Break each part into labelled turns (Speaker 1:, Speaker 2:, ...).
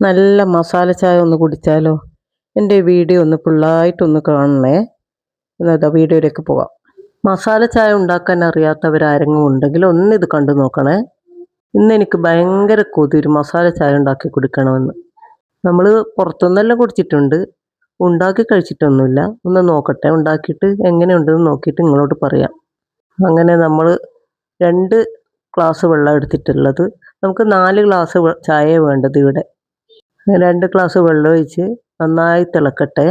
Speaker 1: നല്ല മസാല ചായ ഒന്ന് കുടിച്ചാലോ? എൻ്റെ വീഡിയോ ഒന്ന് ഫുള്ളായിട്ടൊന്ന് കാണണേ. എന്നതാ വീഡിയോയിലേക്ക് പോവാം. മസാല ചായ ഉണ്ടാക്കാൻ അറിയാത്തവരാരെങ്കിലും ഉണ്ടെങ്കിൽ ഒന്നിത് കണ്ടു നോക്കണേ. ഇന്ന് എനിക്ക് ഭയങ്കര കൊതി ഒരു മസാല ചായ ഉണ്ടാക്കി കുടിക്കണമെന്ന്. നമ്മൾ പുറത്തുനിന്നെല്ലാം കുടിച്ചിട്ടുണ്ട്, ഉണ്ടാക്കി കഴിച്ചിട്ടൊന്നുമില്ല. ഒന്ന് നോക്കട്ടെ, ഉണ്ടാക്കിയിട്ട് എങ്ങനെയുണ്ടെന്ന് നോക്കിയിട്ട് നിങ്ങളോട് പറയാം. അങ്ങനെ നമ്മൾ 2 ഗ്ലാസ് വെള്ളം എടുത്തിട്ടുള്ളത്. നമുക്ക് 4 ഗ്ലാസ് ചായ വേണ്ടത് ഇവിടെ. 2 ഗ്ലാസ് വെള്ളം ഒഴിച്ച് നന്നായി തിളക്കട്ടെ.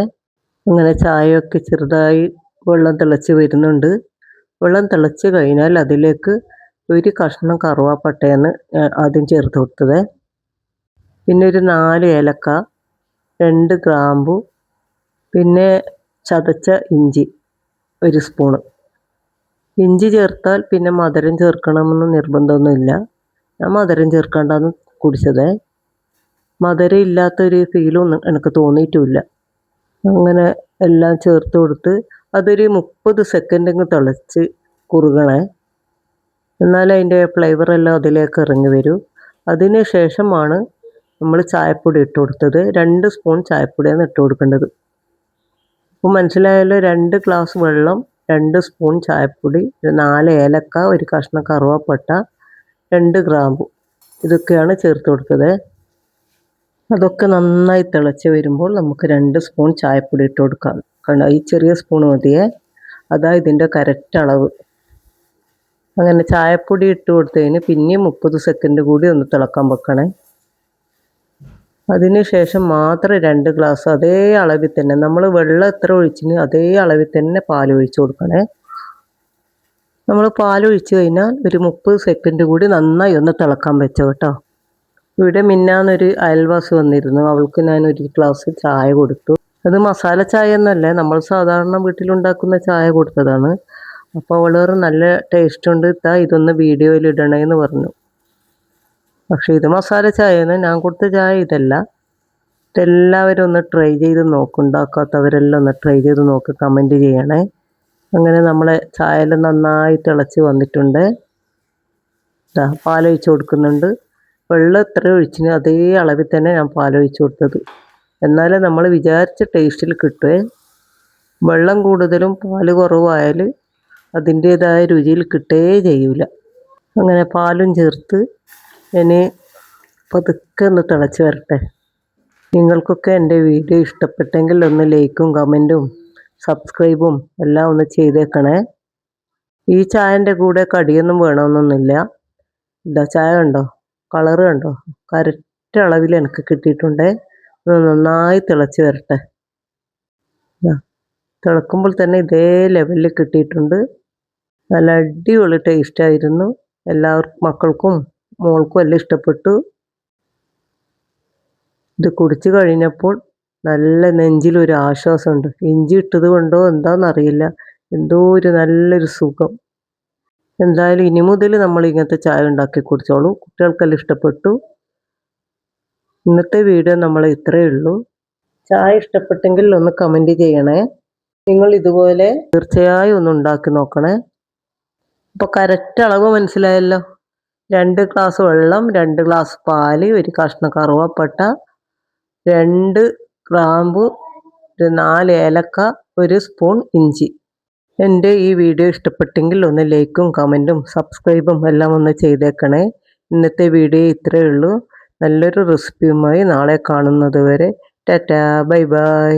Speaker 1: അങ്ങനെ ചായയൊക്കെ ചെറുതായി വെള്ളം തിളച്ച് വരുന്നുണ്ട്. വെള്ളം തിളച്ച് കഴിഞ്ഞാൽ അതിലേക്ക് ഒരു കഷ്ണം കറുവാപ്പട്ടയാണ് ആദ്യം ചേർത്ത് കൊടുത്തത്. പിന്നെ ഒരു 4 ഏലക്ക, 2 ഗ്രാമ്പു, പിന്നെ ചതച്ച ഇഞ്ചി 1 സ്പൂണ്. ഇഞ്ചി ചേർത്താൽ പിന്നെ മധുരം ചേർക്കണമെന്ന് നിർബന്ധമൊന്നുമില്ല. ഞാൻ മധുരം ചേർക്കാണ്ടാണ് കുടിച്ചത്. മധുരം ഇല്ലാത്തൊരു ഫീലും എനിക്ക് തോന്നിയിട്ടുമില്ല. അങ്ങനെ എല്ലാം ചേർത്ത് കൊടുത്ത് അതൊരു 30 സെക്കൻഡ് തിളച്ച് കുറുകണേ. എന്നാൽ അതിൻ്റെ ഫ്ലേവറെല്ലാം അതിലേക്ക് ഇറങ്ങി വരും. അതിന് ശേഷമാണ് നമ്മൾ ചായപ്പൊടി ഇട്ട് കൊടുത്തത്. 2 സ്പൂൺ ചായപ്പൊടിയാണ് ഇട്ട് കൊടുക്കേണ്ടത്. അപ്പോൾ മനസ്സിലായല്ലോ, 2 ഗ്ലാസ് വെള്ളം, 2 സ്പൂൺ ചായപ്പൊടി, 4 ഏലക്ക, 1 കഷ്ണം കറുവാപ്പട്ട, 2 ഗ്രാമ്പു, ഇതൊക്കെയാണ് ചേർത്ത് കൊടുത്തത്. അതൊക്കെ നന്നായി തിളച്ച് വരുമ്പോൾ നമുക്ക് 2 സ്പൂൺ ചായപ്പൊടി ഇട്ട് കൊടുക്കാം. കാരണം ഈ ചെറിയ സ്പൂൺ മതിയേ, അതാ ഇതിൻ്റെ കറക്റ്റ് അളവ്. അങ്ങനെ ചായപ്പൊടി ഇട്ട് കൊടുത്തതിന് പിന്നെയും 30 സെക്കൻഡ് കൂടി ഒന്ന് തിളക്കാൻ വെക്കണേ. അതിന് ശേഷം മാത്രം 2 ഗ്ലാസ് അതേ അളവിൽ തന്നെ, നമ്മൾ വെള്ളം എത്ര ഒഴിച്ചിന് അതേ അളവിൽ തന്നെ പാൽ ഒഴിച്ച് കൊടുക്കണേ. നമ്മൾ പാൽ ഒഴിച്ച് കഴിഞ്ഞാൽ ഒരു 30 സെക്കൻഡ് കൂടി നന്നായി ഒന്ന് തിളക്കാൻ വെച്ചോ കേട്ടോ. ഇവിടെ മിന്നാന്നൊരു അയൽവാസി വന്നിരുന്നു. അവൾക്ക് ഞാൻ 1 ഗ്ലാസ് ചായ കൊടുത്തു. അത് മസാല ചായ എന്നല്ല, നമ്മൾ സാധാരണ വീട്ടിലുണ്ടാക്കുന്ന ചായ കൊടുത്തതാണ്. അപ്പോൾ അവളേറെ നല്ല ടേസ്റ്റ് ഉണ്ട്, ഇതൊന്ന് വീഡിയോയിൽ ഇടണേന്ന് പറഞ്ഞു. പക്ഷേ ഇത് മസാല ചായയാണ്. ഞാൻ കൊടുത്ത ചായ ഇതല്ല. ഇതെല്ലാവരും ഒന്ന് ട്രൈ ചെയ്ത് നോക്കും. ഉണ്ടാക്കാത്തവരെല്ലാം ഒന്ന് ട്രൈ ചെയ്ത് നോക്കി കമൻറ്റ് ചെയ്യണേ. അങ്ങനെ നമ്മളെ ചായയെല്ലാം നന്നായി തിളച്ച് വന്നിട്ടുണ്ട്. പാലൊഴിച്ച് കൊടുക്കുന്നുണ്ട്. വെള്ളം എത്ര ഒഴിച്ചിന് അതേ അളവിൽ തന്നെ ഞാൻ പാലൊഴിച്ച് കൊടുത്തത്. എന്നാലേ നമ്മൾ വിചാരിച്ച ടേസ്റ്റിൽ കിട്ടുമേ. വെള്ളം കൂടുതലും പാൽ കുറവായാൽ അതിൻ്റേതായ രുചിയിൽ കിട്ടുകയേ ചെയ്യൂല. അങ്ങനെ പാലും ചേർത്ത് ഇനി പതുക്കെ ഒന്ന് തിളച്ച് വരട്ടെ. നിങ്ങൾക്കൊക്കെ എൻ്റെ വീഡിയോ ഇഷ്ടപ്പെട്ടെങ്കിൽ ഒന്ന് ലൈക്കും കമൻറ്റും സബ്സ്ക്രൈബും എല്ലാം ഒന്ന് ചെയ്തേക്കണേ. ഈ ചായൻ്റെ കൂടെ കടിയൊന്നും വേണമെന്നൊന്നുമില്ല. ഇതാ ചായ കണ്ടോ, കളറ് കണ്ടോ, കറക്റ്റ് അളവിൽ എനിക്ക് കിട്ടിയിട്ടുണ്ട്. ഇത് നന്നായി തിളച്ച് വരട്ടെ. തിളക്കുമ്പോൾ തന്നെ ഇതേ ലെവലിൽ കിട്ടിയിട്ടുണ്ട്. നല്ല അടിപൊളി ടേസ്റ്റായിരുന്നു. എല്ലാവർക്കും, മക്കൾക്കും മോൾക്കും എല്ലാം ഇഷ്ടപ്പെട്ടു. ഇത് കുടിച്ച് കഴിഞ്ഞപ്പോൾ നല്ല നെഞ്ചിലൊരു ആശ്വാസമുണ്ട്. ഇഞ്ചി ഇട്ടത് കൊണ്ടോ എന്താണെന്നറിയില്ല, എന്തോ ഒരു നല്ലൊരു സുഖം. എന്തായാലും ഇനി മുതൽ നമ്മൾ ഇങ്ങനത്തെ ചായ ഉണ്ടാക്കി കുടിച്ചോളൂ. കുട്ടികൾക്കെല്ലാം ഇഷ്ടപ്പെട്ടു. ഇന്നത്തെ വീഡിയോ നമ്മൾ ഇത്രയേ ഉള്ളൂ. ചായ ഇഷ്ടപ്പെട്ടെങ്കിൽ ഒന്ന് കമൻറ്റ് ചെയ്യണേ. നിങ്ങൾ ഇതുപോലെ തീർച്ചയായും ഒന്ന് ഉണ്ടാക്കി നോക്കണേ. അപ്പോൾ കറക്റ്റ് അളവ് മനസ്സിലായല്ലോ. 2 ഗ്ലാസ് വെള്ളം, 2 ഗ്ലാസ് പാല്, 1 കഷ്ണം കറുവാപ്പട്ട, 2 ഗ്രാമ്പു, 4 ഏലക്ക, 1 സ്പൂൺ ഇഞ്ചി. എൻ്റെ ഈ വീഡിയോ ഇഷ്ടപ്പെട്ടെങ്കിൽ ഒന്ന് ലൈക്കും കമൻറ്റും സബ്സ്ക്രൈബും എല്ലാം ഒന്ന് ചെയ്തേക്കണേ. ഇന്നത്തെ വീഡിയോ ഇത്രയേ ഉള്ളൂ. നല്ലൊരു റെസിപ്പിയുമായി നാളെ കാണുന്നത് വരെ ടാറ്റാ, ബൈ ബൈ.